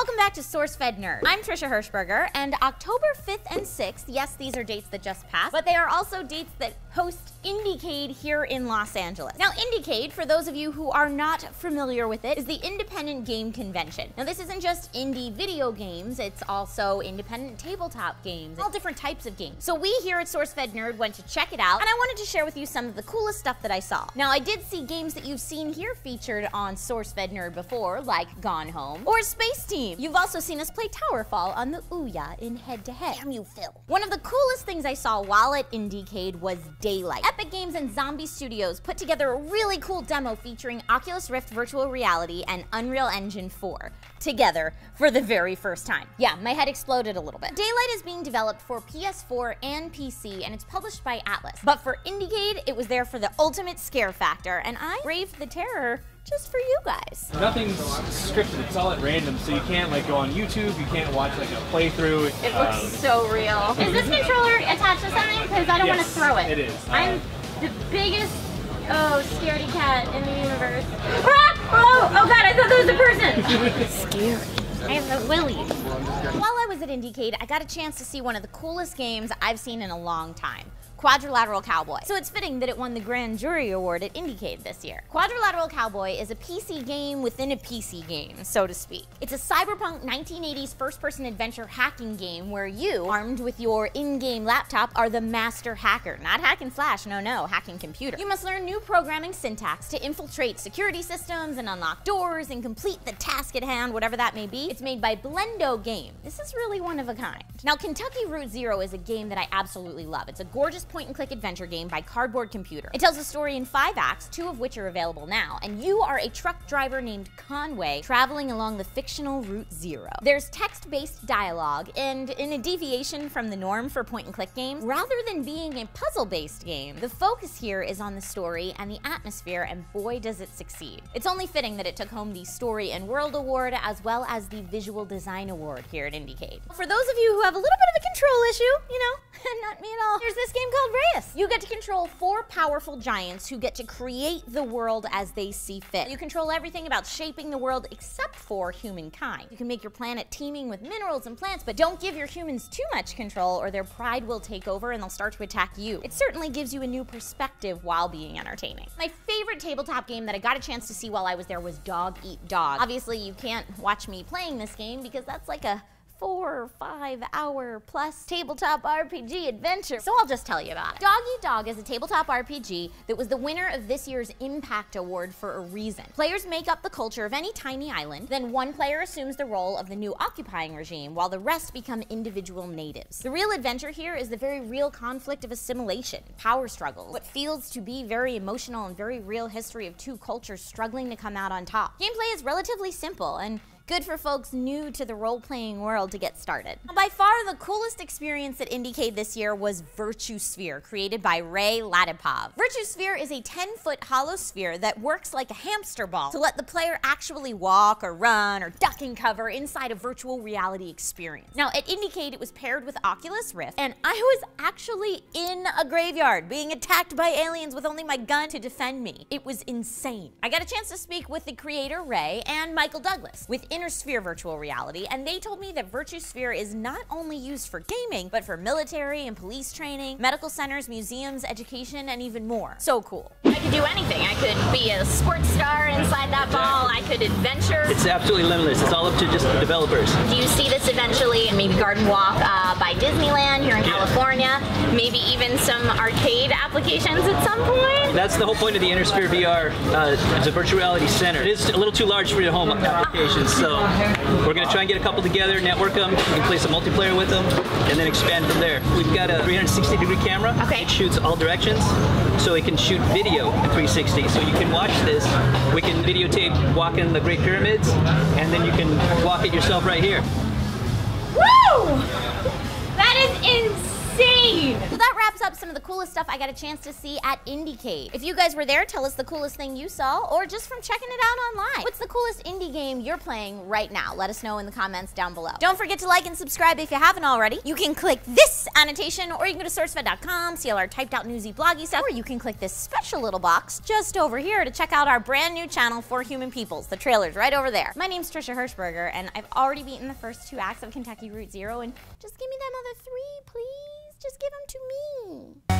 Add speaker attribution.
Speaker 1: Welcome back to SourceFed Nerd. I'm Trisha Hirschberger, and October 5th and 6th, yes, these are dates that just passed, but they are also dates that host IndieCade here in Los Angeles. Now, IndieCade, for those of you who are not familiar with it, is the independent game convention. Now, this isn't just indie video games, it's also independent tabletop games, all different types of games. So we here at SourceFed Nerd went to check it out, and I wanted to share with you some of the coolest stuff that I saw. Now, I did see games that you've seen here featured on SourceFed Nerd before, like Gone Home or Space Team. You've also seen us play Towerfall on the Ouya in head-to-head. Damn you, Phil. One of the coolest things I saw while at IndieCade was Daylight. Epic Games and Zombie Studios put together a really cool demo featuring Oculus Rift virtual reality and Unreal Engine 4 together for the very first time. Yeah, my head exploded a little bit. Daylight is being developed for PS4 and PC, and it's published by Atlas. But for IndieCade, it was there for the ultimate scare factor, and I braved the terror just for you guys.
Speaker 2: Nothing's scripted, it's all at random, so you can't like go on YouTube, you can't watch like a playthrough.
Speaker 1: It looks so real. Is this controller attached to something? Because I don't want to throw it.
Speaker 2: It is.
Speaker 1: I'm the biggest, scaredy cat in the universe. Ah! Oh god, I thought that was a person! Scary. I have a willy. While I was at IndieCade, I got a chance to see one of the coolest games I've seen in a long time. Quadrilateral Cowboy. So it's fitting that it won the Grand Jury Award at IndieCade this year. Quadrilateral Cowboy is a PC game within a PC game, so to speak. It's a cyberpunk 1980s first-person adventure hacking game where you, armed with your in-game laptop, are the master hacker. Not hacking Flash, no, hacking computer. You must learn new programming syntax to infiltrate security systems and unlock doors and complete the task at hand, whatever that may be. It's made by Blendo Game. This is really one of a kind. Now, Kentucky Route Zero is a game that I absolutely love. It's a gorgeous point-and-click adventure game by Cardboard Computer. It tells a story in 5 acts, 2 of which are available now, and you are a truck driver named Conway traveling along the fictional Route Zero. There's text-based dialogue, and in a deviation from the norm for point-and-click games, rather than being a puzzle-based game, the focus here is on the story and the atmosphere, and boy does it succeed. It's only fitting that it took home the Story and World Award as well as the Visual Design Award here at IndieCade. For those of you who have a little bit of a control issue, not me at all, there's this game called Reyes. You get to control 4 powerful giants who get to create the world as they see fit. You control everything about shaping the world except for humankind. You can make your planet teeming with minerals and plants, but don't give your humans too much control or their pride will take over and they'll start to attack you. It certainly gives you a new perspective while being entertaining. My favorite tabletop game that I got a chance to see while I was there was Dog Eat Dog. Obviously, you can't watch me playing this game because that's like a 4 or 5 hour plus tabletop RPG adventure. So I'll just tell you about it. Dog Eat Dog is a tabletop RPG that was the winner of this year's Impact Award for a reason. Players make up the culture of any tiny island, then one player assumes the role of the new occupying regime while the rest become individual natives. The real adventure here is the very real conflict of assimilation, power struggles, what feels to be very emotional and very real history of 2 cultures struggling to come out on top. Gameplay is relatively simple and good for folks new to the role-playing world to get started. By far, the coolest experience at IndieCade this year was VirtuSphere, created by Ray Latipov. VirtuSphere is a 10-foot hollow sphere that works like a hamster ball to let the player actually walk or run or duck and cover inside a virtual reality experience. Now, at IndieCade, it was paired with Oculus Rift, and I was actually in a graveyard being attacked by aliens with only my gun to defend me. It was insane. I got a chance to speak with the creator, Ray, and Michael Douglas with InnerSphere Virtual Reality, and they told me that VirtuSphere is not only used for gaming, but for military and police training, medical centers, museums, education, and even more. So cool. I could do anything. I could be a sports star inside that ball. I could adventure.
Speaker 3: It's absolutely limitless. It's all up to just the developers.
Speaker 1: Do you see this eventually, maybe Garden Walk by Disneyland here in California, maybe even some arcade applications at some point?
Speaker 3: That's the whole point of the InnerSphere VR. It's a virtual reality center. It is a little too large for your home applications, so we're going to try and get a couple together, network them, you can play some multiplayer with them, and then expand from there. We've got a 360-degree camera.
Speaker 1: Okay.
Speaker 3: It shoots all directions, so it can shoot video at 360. So you can watch this. We can videotape walking the Great Pyramids, and then you can walk it yourself right here.
Speaker 1: Woo! That is insane! insane! So that wraps up some of the coolest stuff I got a chance to see at IndieCade. If you guys were there, tell us the coolest thing you saw, or just from checking it out online. What's the coolest indie game you're playing right now? Let us know in the comments down below. Don't forget to like and subscribe if you haven't already. You can click this annotation, or you can go to sourcefed.com, see all our typed out newsy bloggy stuff, or you can click this special little box just over here to check out our brand new channel for human peoples. The trailer's right over there. My name's Trisha Hirschberger, and I've already beaten the first 2 acts of Kentucky Route Zero, and just give me them other 3, please. Just give them to me.